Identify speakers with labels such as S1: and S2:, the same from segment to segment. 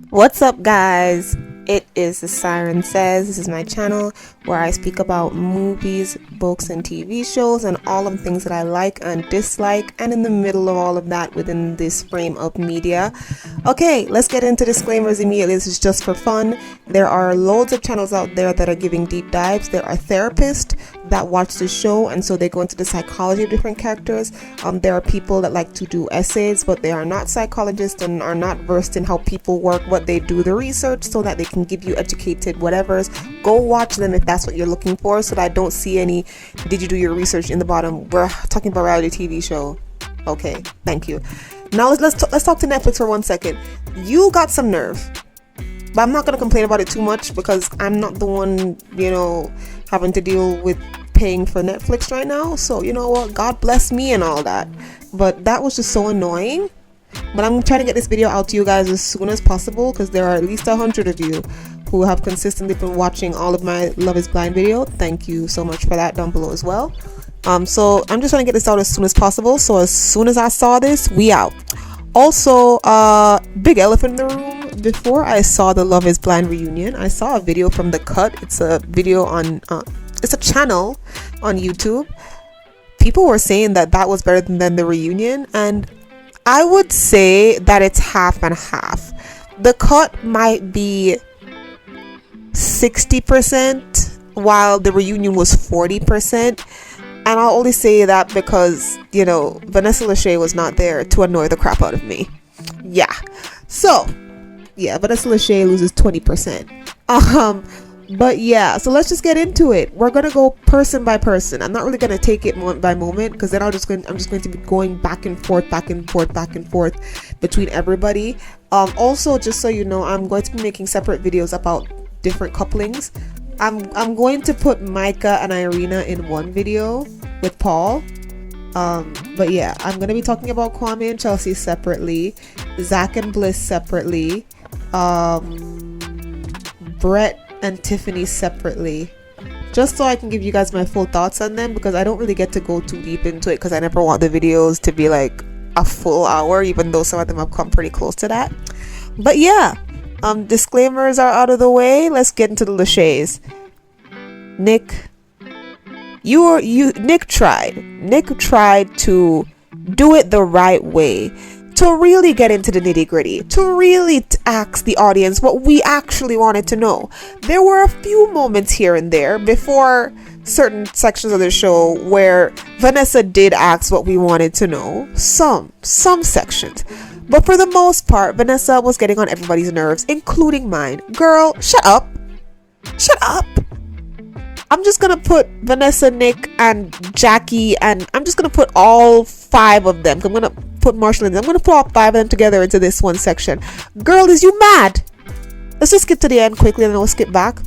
S1: What's up, guys? It is TheSirenSayz. This is my channel where I speak about movies, books, and TV shows and all of the things that I like and dislike, and in the middle of all of that within this frame of media. Okay, let's get into disclaimers immediately. This is just for fun. There are loads of channels out there that are giving deep dives. There are therapists that watch the show, and so they go into the psychology of different characters. There are people that like to do essays, but they are not psychologists and are not versed in how people work, but they do the research so that they can give you educated whatevers. Go watch them if that's what you're looking for, so that I don't see any "did you do your research" in the bottom. We're talking about reality TV show. Okay, thank you. Now let's talk to Netflix for 1 second. You got some nerve, but I'm not gonna complain about it too much because I'm not the one, having to deal with paying for Netflix right now. So you know what, God bless me and all that, but that was just so annoying. But I'm trying to get this video out to you guys as soon as possible because there are at least 100 of you who have consistently been watching all of my Love is Blind video. Thank you so much for that down below as well. So I'm just trying to get this out as soon as possible. So as soon as I saw this, we out. Also, big elephant in the room. Before I saw the Love is Blind reunion, I saw a video from The Cut. It's a video on, it's a channel on YouTube. People were saying that that was better than the reunion, and I would say that it's half and half. The Cut might be 60%, while the reunion was 40%. And I'll only say that because, Vanessa Lachey was not there to annoy the crap out of me. Yeah. So, yeah, Vanessa Lachey loses 20%. But yeah, so let's just get into it. We're gonna go person by person. I'm not really gonna take it moment by moment because then I'm just going to be going back and forth between everybody. Also, just so you know, I'm going to be making separate videos about different couplings. I'm going to put Micah and Irina in one video with Paul. But yeah, I'm gonna be talking about Kwame and Chelsea separately, Zach and Bliss separately, Brett and Tiffany separately, just so I can give you guys my full thoughts on them, because I don't really get to go too deep into it because I never want the videos to be like a full hour, even though some of them have come pretty close to that. But yeah, disclaimers are out of the way. Let's get into the Lachays. Nick tried to do it the right way, to really get into the nitty-gritty, to really ask the audience what we actually wanted to know. There were a few moments here and there before certain sections of the show where Vanessa did ask what we wanted to know. Some sections. But for the most part, Vanessa was getting on everybody's nerves, including mine. Girl, shut up. Shut up. I'm just gonna put Vanessa, Nick, and Jackie, and I'm just gonna put all 5 of them. I'm gonna put Marshall in. I'm gonna put all 5 of them together into this one section. Girl, is you mad? Let's just skip to the end quickly and then we'll skip back.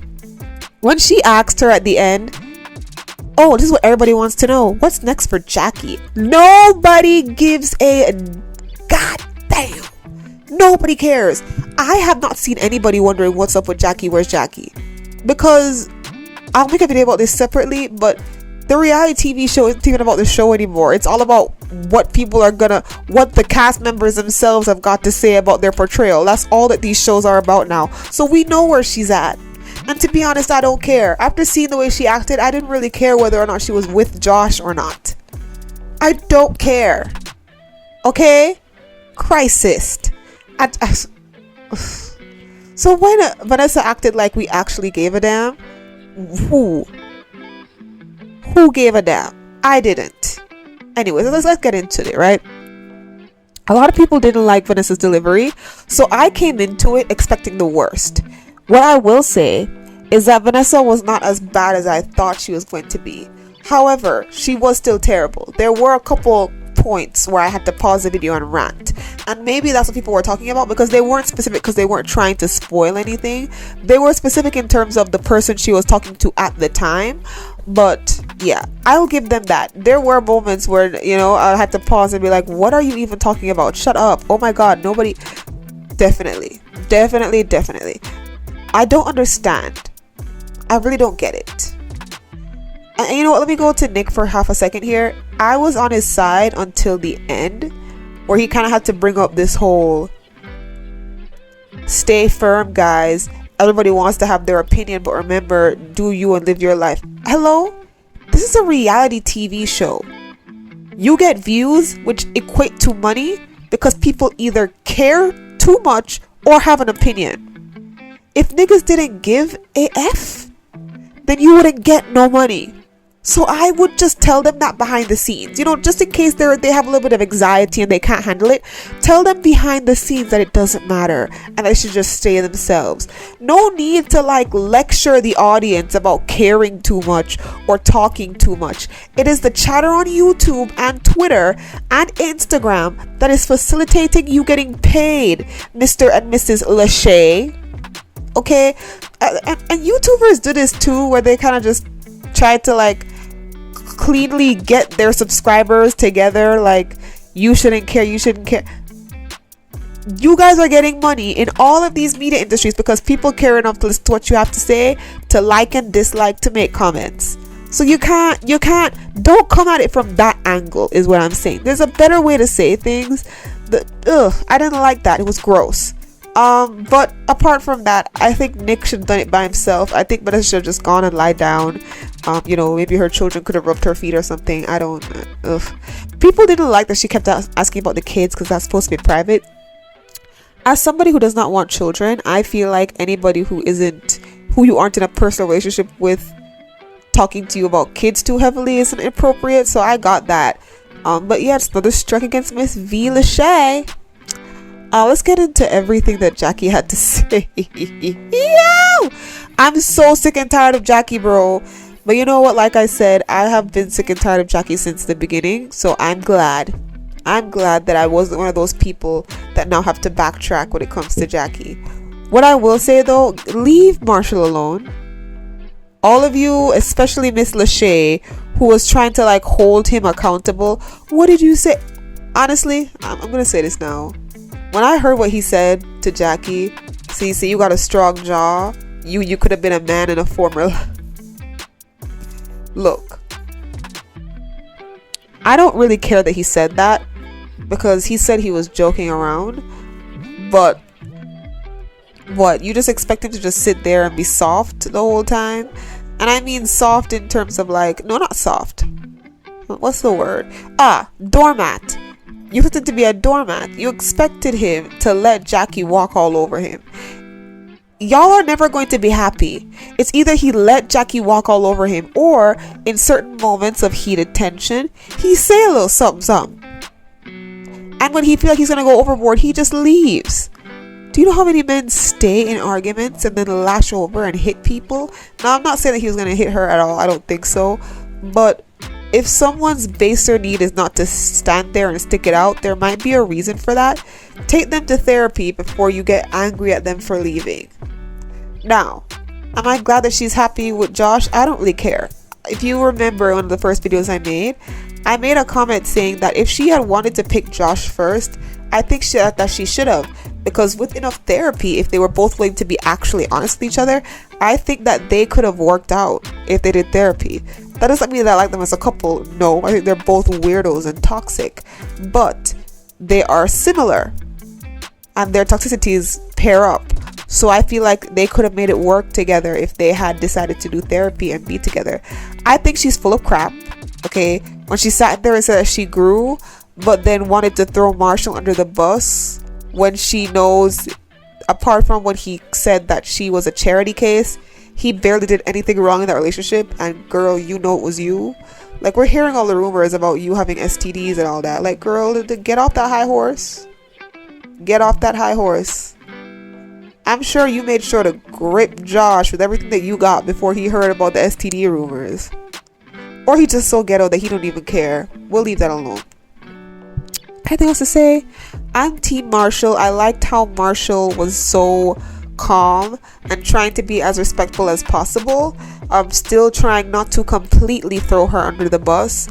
S1: When she asked her at the end, oh, this is what everybody wants to know. What's next for Jackie? Nobody gives a goddamn. Nobody cares. I have not seen anybody wondering what's up with Jackie. Where's Jackie? Because I'll make a video about this separately, but the reality TV show isn't even about the show anymore. It's all about what the cast members themselves have got to say about their portrayal. That's all that these shows are about now. So we know where she's at. And to be honest, I don't care. After seeing the way she acted, I didn't really care whether or not she was with Josh or not. I don't care. Okay? Crisis. So when Vanessa acted like we actually gave a damn, who gave a damn? I didn't. Anyways, let's get into it, right? A lot of people didn't like Vanessa's delivery, so I came into it expecting the worst. What I will say is that Vanessa was not as bad as I thought she was going to be. However, she was still terrible. There were a couple points where I had to pause the video and rant, and maybe that's what people were talking about, because they weren't specific, because they weren't trying to spoil anything. They were specific in terms of the person she was talking to at the time. But yeah, I'll give them that. There were moments where I had to pause and be like, what are you even talking about? Shut up. Oh my god, nobody. Definitely. I don't understand. I really don't get it. And you know what? Let me go to Nick for half a second here. I was on his side until the end, where he kind of had to bring up this whole stay firm, guys. Everybody wants to have their opinion, but remember, do you and live your life. Hello? This is a reality TV show. You get views which equate to money because people either care too much or have an opinion. If niggas didn't give a F, then you wouldn't get no money. So I would just tell them that behind the scenes, you know, just in case they have a little bit of anxiety and they can't handle it. Tell them behind the scenes that it doesn't matter and they should just stay themselves. No need to like lecture the audience about caring too much or talking too much. It is the chatter on YouTube and Twitter and Instagram that is facilitating you getting paid, Mr. and Mrs. Lachey. Okay, and YouTubers do this too, where they kind of just try to like cleanly get their subscribers together, like you shouldn't care. You guys are getting money in all of these media industries because people care enough to listen to what you have to say, to like and dislike, to make comments. So you can't don't come at it from that angle is what I'm saying. There's a better way to say things. I didn't like that. It was gross. But apart from that, I think Nick should have done it by himself. I think Vanessa should have just gone and lie down. You know, maybe her children could have rubbed her feet or something. I don't. People didn't like that she kept asking about the kids because that's supposed to be private. As somebody who does not want children, I feel like anybody who you aren't in a personal relationship with, talking to you about kids too heavily is inappropriate. So I got that. But yeah, it's another strike against Miss V. Lachey. Let's get into everything that Jackie had to say. Yo! I'm so sick and tired of Jackie, bro. But you know what? Like I said, I have been sick and tired of Jackie since the beginning. So I'm glad that I wasn't one of those people that now have to backtrack when it comes to Jackie. What I will say though, leave Marshall alone. All of you, especially Miss Lachey, who was trying to like hold him accountable. What did you say? Honestly, I'm gonna say this now. When I heard what he said to Jackie, see, you got a strong jaw. You could have been a man in a former life. Look, I don't really care that he said that because he said he was joking around. But what? You just expect him to just sit there and be soft the whole time? And I mean soft in terms of like, no, not soft. What's the word? Doormat. You wanted to be a doormat. You expected him to let Jackie walk all over him. Y'all are never going to be happy. It's either he let Jackie walk all over him, or in certain moments of heated tension, he say a little something. And when he feels like he's going to go overboard, he just leaves. Do you know how many men stay in arguments and then lash over and hit people? Now, I'm not saying that he was going to hit her at all. I don't think so. But if someone's baser need is not to stand there and stick it out, there might be a reason for that. Take them to therapy before you get angry at them for leaving. Now, am I glad that she's happy with Josh? I don't really care. If you remember one of the first videos I made a comment saying that if she had wanted to pick Josh first, I think that she should have. Because with enough therapy, if they were both willing to be actually honest with each other, I think that they could have worked out if they did therapy. That doesn't mean that I like them as a couple. No, I think they're both weirdos and toxic. But they are similar. And their toxicities pair up. So I feel like they could have made it work together if they had decided to do therapy and be together. I think she's full of crap. Okay? When she sat there and said that she grew, but then wanted to throw Marshall under the bus when she knows, apart from when he said that she was a charity case, he barely did anything wrong in that relationship. And girl, you know it was you. Like, we're hearing all the rumors about you having STDs and all that. Like, girl, get off that high horse. Get off that high horse. I'm sure you made sure to grip Josh with everything that you got before he heard about the STD rumors. Or he's just so ghetto that he don't even care. We'll leave that alone. Anything else to say? I'm Team Marshall. I liked how Marshall was so calm and trying to be as respectful as possible. Still trying not to completely throw her under the bus.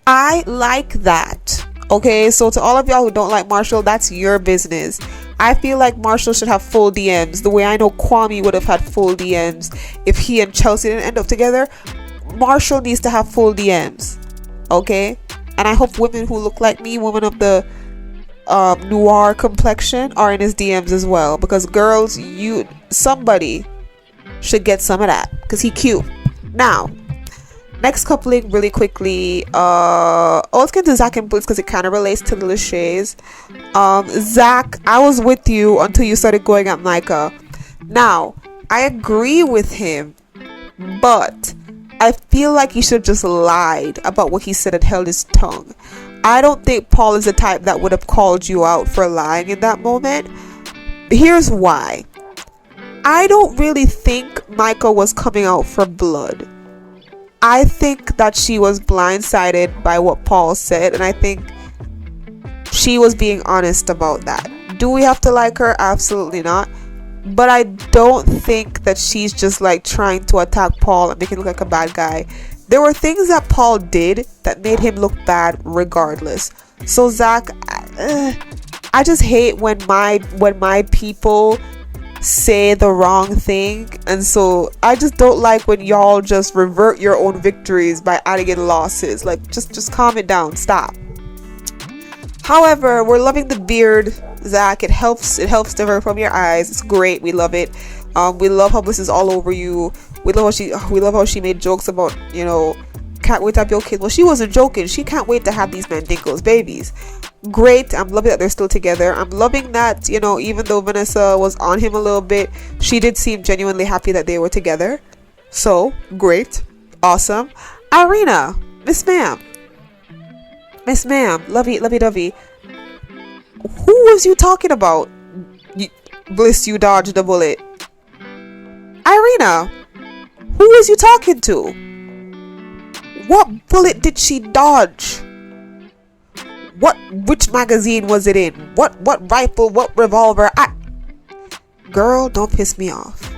S1: I like that. Okay, so to all of y'all who don't like Marshall, that's your business. I feel like Marshall should have full DMs. The way I know Kwame would have had full DMs if he and Chelsea didn't end up together. Marshall needs to have full DMs. Okay? And I hope women who look like me, women of the noir complexion, are in his DMs as well. Because girls, somebody should get some of that. Because he cute. Now, next coupling really quickly. Let's get to Zach and Bliss because it kind of relates to the Lachey's. Zach, I was with you until you started going at Micah. Now, I agree with him, but I feel like he should have just lied about what he said and held his tongue. I don't think Paul is the type that would have called you out for lying in that moment. Here's why. I don't really think Micah was coming out for blood. I think that she was blindsided by what Paul said, and I think she was being honest about that. Do we have to like her? Absolutely not. But I don't think that she's just like trying to attack Paul and make him look like a bad guy. There were things that Paul did that made him look bad regardless. So Zach, I just hate when my people say the wrong thing, and so I just don't like when y'all just revert your own victories by adding in losses. Like, just calm it down. Stop. However, we're loving the beard, Zach. It helps divert from your eyes. It's great. We love it. We love how Bliss is all over you. We love how she made jokes about, can't wait to have your kids. Well, she wasn't joking. She can't wait to have these Mandingos babies. Great. I'm loving that they're still together. I'm loving that, even though Vanessa was on him a little bit, she did seem genuinely happy that they were together. So, great. Awesome. Irina, Miss Ma'am, lovey-dovey. Who was you talking about? Bliss, you dodged the bullet. Irina, who was you talking to? What bullet did she dodge? Which magazine was it in? What rifle? What revolver? Girl, don't piss me off.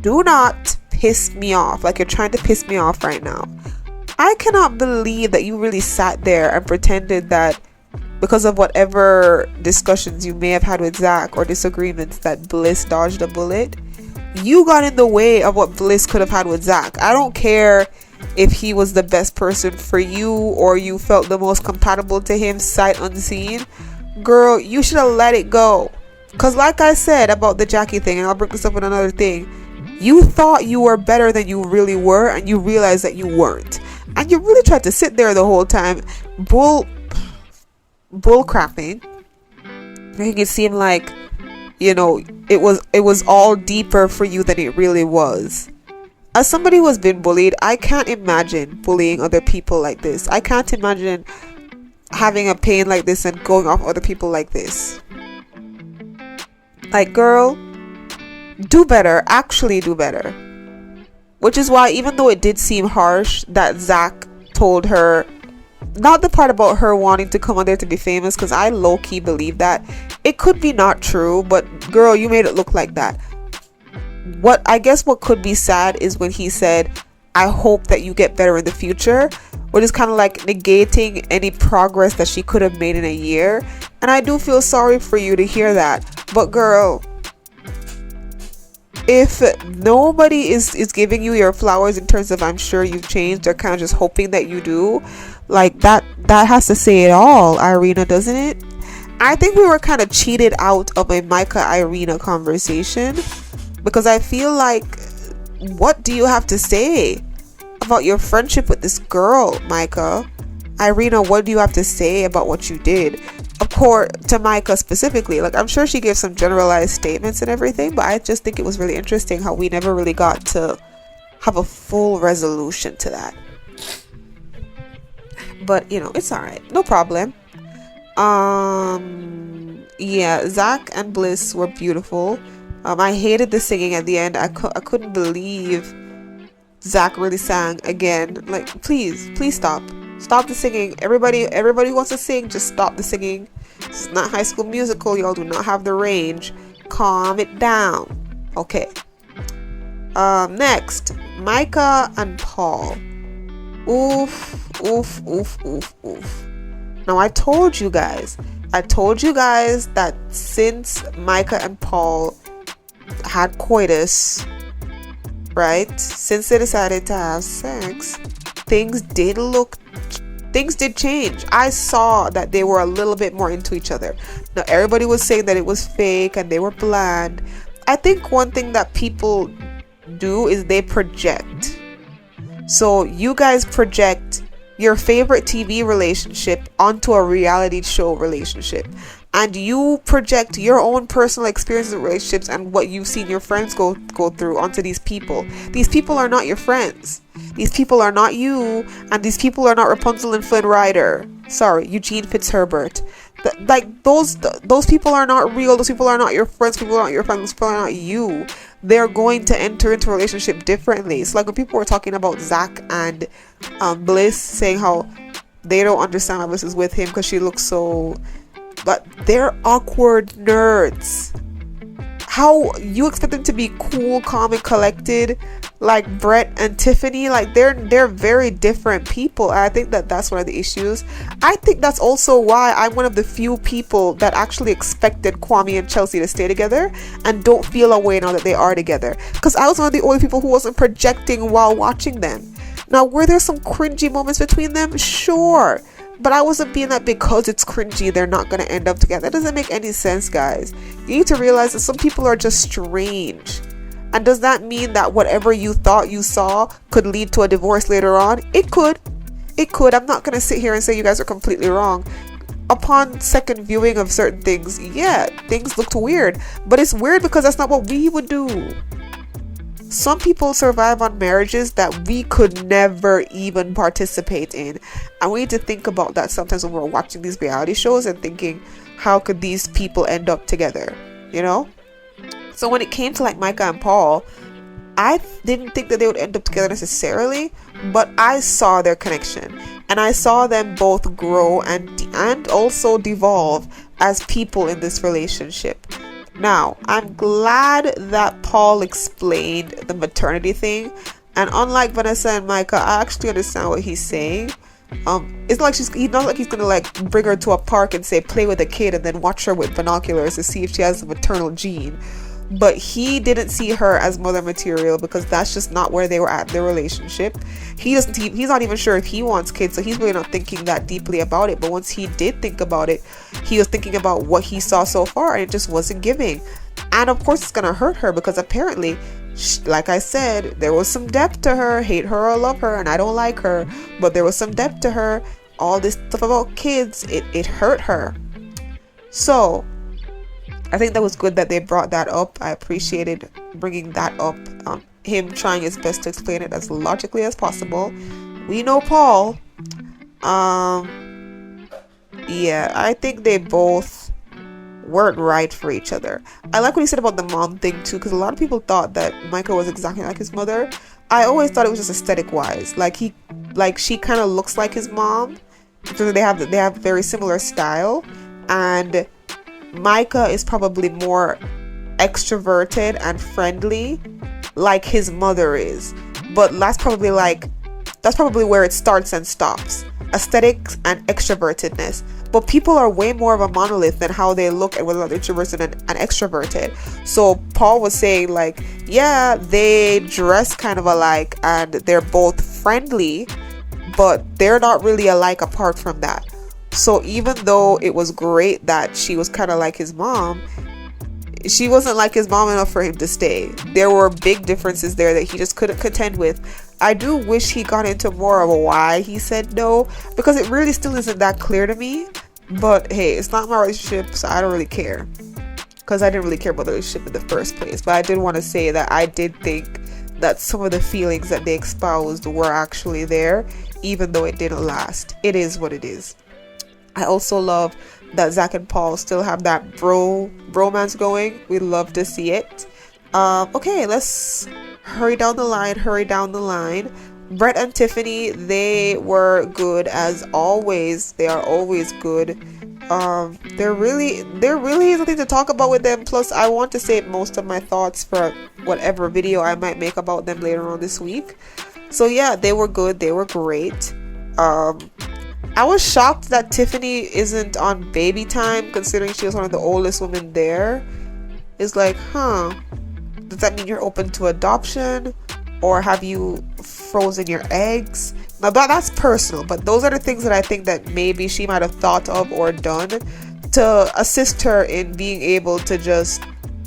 S1: Do not piss me off like you're trying to piss me off right now. I cannot believe that you really sat there and pretended that because of whatever discussions you may have had with Zach or disagreements that Bliss dodged a bullet. You got in the way of what Bliss could have had with Zach. I don't care if he was the best person for you or you felt the most compatible to him sight unseen. Girl, you should have let it go. Because like I said about the Jackie thing, and I'll bring this up in another thing, you thought you were better than you really were, and you realized that you weren't. And you really tried to sit there the whole time bull crapping, making it seem like it was all deeper for you than it really was. As somebody who has been bullied, I can't imagine bullying other people like this. I can't imagine having a pain like this and going off other people like this. Like, girl, do better. Actually do better. Which is why, even though it did seem harsh that Zach told her, not the part about her wanting to come on there to be famous, because I low-key believe that. It could be not true, but girl, you made it look like that. What could be sad is when he said, I hope that you get better in the future, which is kind of like negating any progress that she could have made in a year. And I do feel sorry for you to hear that. But girl, if nobody is giving you your flowers in terms of I'm sure you've changed, they're kind of just hoping that you do, like that has to say it all, Irina, doesn't it? I think we were kind of cheated out of a Micah Irina conversation, because I feel like, what do you have to say about your friendship with this girl, Micah? Irina, what do you have to say about what you did? Of course, to Micah specifically, like I'm sure she gave some generalized statements and everything, but I just think it was really interesting how we never really got to have a full resolution to that. But it's all right, no problem. Yeah, Zach and Bliss were beautiful. I hated the singing at the end. I couldn't believe Zach really sang again. Like, please stop the singing. Everybody who wants to sing, just stop the singing. It's not High School Musical. Y'all do not have the range. Calm it down. Okay. Next, Micah and Paul. Oof. Now I told you guys, I told you guys that since Micah and Paul had coitus, right? Since they decided to have sex, things did change. I saw that they were a little bit more into each other. Now everybody was saying that it was fake and they were bland. I think one thing that people do is they project. So you guys project your favorite TV relationship onto a reality show relationship, and you project your own personal experiences with relationships and what you've seen your friends go through onto these people. These people are not your friends. These people are not you, and these people are not Rapunzel and Flynn Rider. Sorry, Eugene Fitzherbert. Those people are not real. Those people are not your friends. People are not your friends. Those people are not you. They're going to enter into a relationship differently. It's like when people were talking about Zach and Bliss, saying how they don't understand how Bliss is with him because she looks so... But they're awkward nerds. How you expect them to be cool, calm, and collected like Brett and Tiffany? Like they're very different people. And I think that's one of the issues. I think that's also why I'm one of the few people that actually expected Kwame and Chelsea to stay together and don't feel a way now that they are together. Because I was one of the only people who wasn't projecting while watching them. Now, were there some cringy moments between them? Sure. But I wasn't being that because it's cringy, they're not going to end up together. That doesn't make any sense, guys. You need to realize that some people are just strange. And does that mean that whatever you thought you saw could lead to a divorce later on? It could. It could. I'm not going to sit here and say you guys are completely wrong. Upon second viewing of certain things, yeah, things looked weird. But it's weird because that's not what we would do. Some people survive on marriages that we could never even participate in. And we need to think about that sometimes when we're watching these reality shows and thinking, how could these people end up together? You know? So when it came to like Micah and Paul, I didn't think that they would end up together necessarily, but I saw their connection. And I saw them both grow and also devolve as people in this relationship. Now, I'm glad that Paul explained the maternity thing, and unlike Vanessa and Micah, I actually understand what he's saying. It's like he's not like he's gonna like bring her to a park and say play with a kid and then watch her with binoculars to see if she has the maternal gene. But he didn't see her as mother material because that's just not where they were at in their relationship. He's not even sure if he wants kids, so he's really not thinking that deeply about it. But once he did think about it, he was thinking about what he saw so far, and it just wasn't giving. And of course it's gonna hurt her because apparently, like I said, there was some depth to her. Hate her or love her, and I don't like her, but there was some depth to her. All this stuff about kids, it hurt her. So I think that was good that they brought that up. I appreciated bringing that up. Him trying his best to explain it as logically as possible. We know Paul. Yeah, I think they both weren't right for each other. I like what he said about the mom thing too, because a lot of people thought that Michael was exactly like his mother. I always thought it was just aesthetic wise. She kind of looks like his mom. So they have very similar style, and Micah is probably more extroverted and friendly like his mother is. But that's probably where it starts and stops. Aesthetics and extrovertedness. But people are way more of a monolith than how they look and whether they're introverted and extroverted. So Paul was saying like, yeah, they dress kind of alike and they're both friendly, but they're not really alike apart from that. So even though it was great that she was kind of like his mom, she wasn't like his mom enough for him to stay. There were big differences there that he just couldn't contend with. I do wish he got into more of a why he said no, because it really still isn't that clear to me. But hey, it's not my relationship, so I don't really care, because I didn't really care about the relationship in the first place. But I did want to say that I did think that some of the feelings that they espoused were actually there, even though it didn't last. It is what it is. I also love that Zach and Paul still have that bromance going. We love to see it. Okay, let's hurry down the line. Brett and Tiffany, they were good as always. They are always good. There really is nothing to talk about with them. Plus, I want to save most of my thoughts for whatever video I might make about them later on this week. So yeah, they were good. They were great. I was shocked that Tiffany isn't on baby time, considering she was one of the oldest women there. It's like, huh, does that mean you're open to adoption? Or have you frozen your eggs? Now that's personal, but those are the things that I think that maybe she might have thought of or done to assist her in being able to just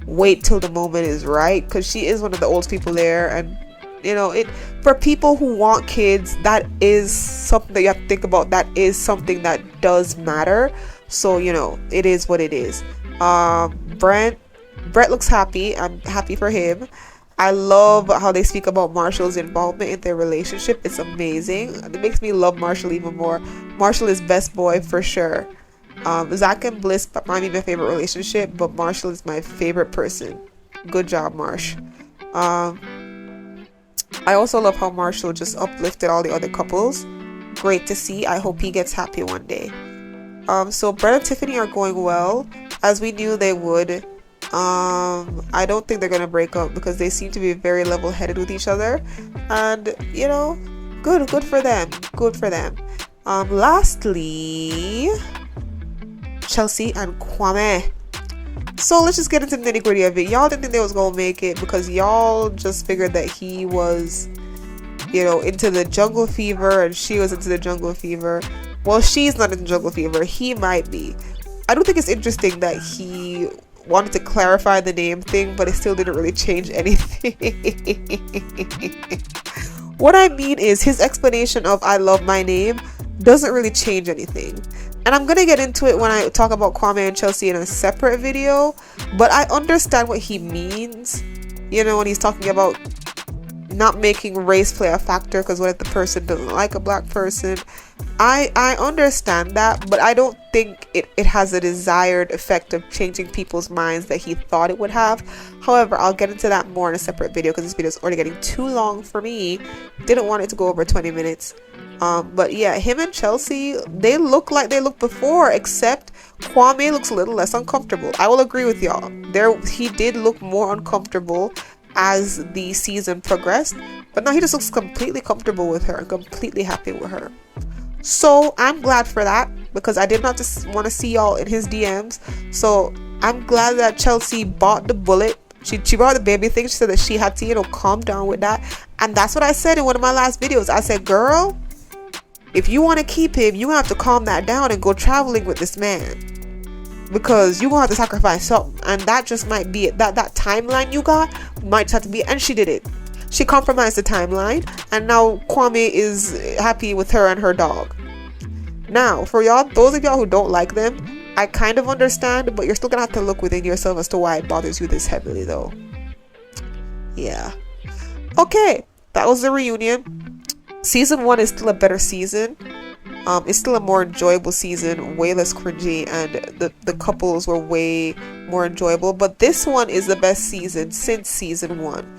S1: wait till the moment is right, because she is one of the oldest people there. And you know, it for people who want kids, that is something that you have to think about. That is something that does matter. So you know, it is what it is. Brett looks happy. I'm happy for him. I love how they speak about Marshall's involvement in their relationship. It's amazing. It makes me love Marshall even more. Marshall is best boy for sure. Zach and Bliss might be my favorite relationship, but Marshall is my favorite person. Good job, Marsh. I also love how Marshall just uplifted all the other couples. Great to see. I hope he gets happy one day. So Brett and Tiffany are going well, as we knew they would. I don't think they're gonna break up because they seem to be very level-headed with each other, and you know, good for them. Lastly, Chelsea and Kwame. So let's just get into the nitty-gritty of it. Y'all didn't think they was gonna make it because y'all just figured that he was, you know, into the jungle fever and she was into the jungle fever. Well, she's not into jungle fever. He might be. I don't think it's interesting that he wanted to clarify the name thing, but it still didn't really change anything. What I mean is his explanation of "I love my name" doesn't really change anything. And I'm gonna get into it when I talk about Kwame and Chelsea in a separate video, but I understand what he means, you know, when he's talking about not making race play a factor, because what if the person doesn't like a black person? I understand that, but I don't think it has a desired effect of changing people's minds that he thought it would have. However, I'll get into that more in a separate video because this video is already getting too long for me. Didn't want it to go over 20 minutes. But yeah, him and Chelsea, they look like they looked before, except Kwame looks a little less uncomfortable. I will agree with y'all. He did look more uncomfortable as the season progressed, but now he just looks completely comfortable with her and completely happy with her. So I'm glad for that, because I did not just want to see y'all in his DMs. So I'm glad that Chelsea bought the bullet. She brought the baby thing. She said that she had to, you know, calm down with that. And that's what I said in one of my last videos. I said, girl, if you want to keep him, you have to calm that down and go traveling with this man, because you're gonna have to sacrifice something, and that just might be it. That timeline you got might just have to be. And she did it. She compromised the timeline, and now Kwame is happy with her and her dog. Now, for y'all, those of y'all who don't like them, I kind of understand, but you're still gonna have to look within yourself as to why it bothers you this heavily, though. Yeah. Okay, that was the reunion. Season 1 is still a better season. It's still a more enjoyable season, way less cringy, and the couples were way more enjoyable. But this one is the best season since season 1.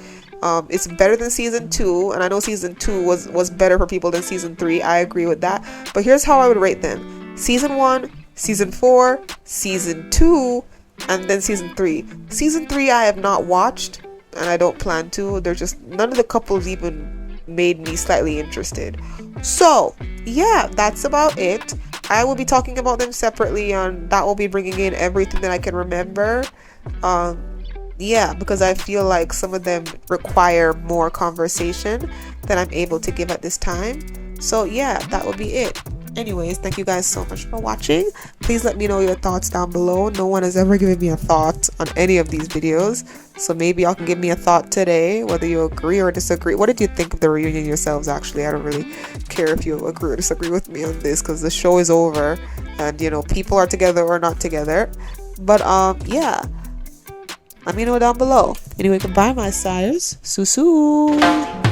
S1: It's better than season 2, and I know season 2 was better for people than season 3. I agree with that. But here's how I would rate them: season 1, season 4, season 2, and then season 3. Season 3 I have not watched, and I don't plan to. They're just, none of the couples even made me slightly interested. So yeah, that's about it. I will be talking about them separately, and that will be bringing in everything that I can remember. Yeah, because I feel like some of them require more conversation than I'm able to give at this time. So yeah, that will be it. Anyways, thank you guys so much for watching. Please let me know your thoughts down below. No one has ever given me a thought on any of these videos, so maybe y'all can give me a thought today, whether you agree or disagree. What did you think of the reunion yourselves? Actually, I don't really care if you agree or disagree with me on this, because the show is over and, you know, people are together or not together. But yeah, let me know down below. Anyway, goodbye, my sires. Susu.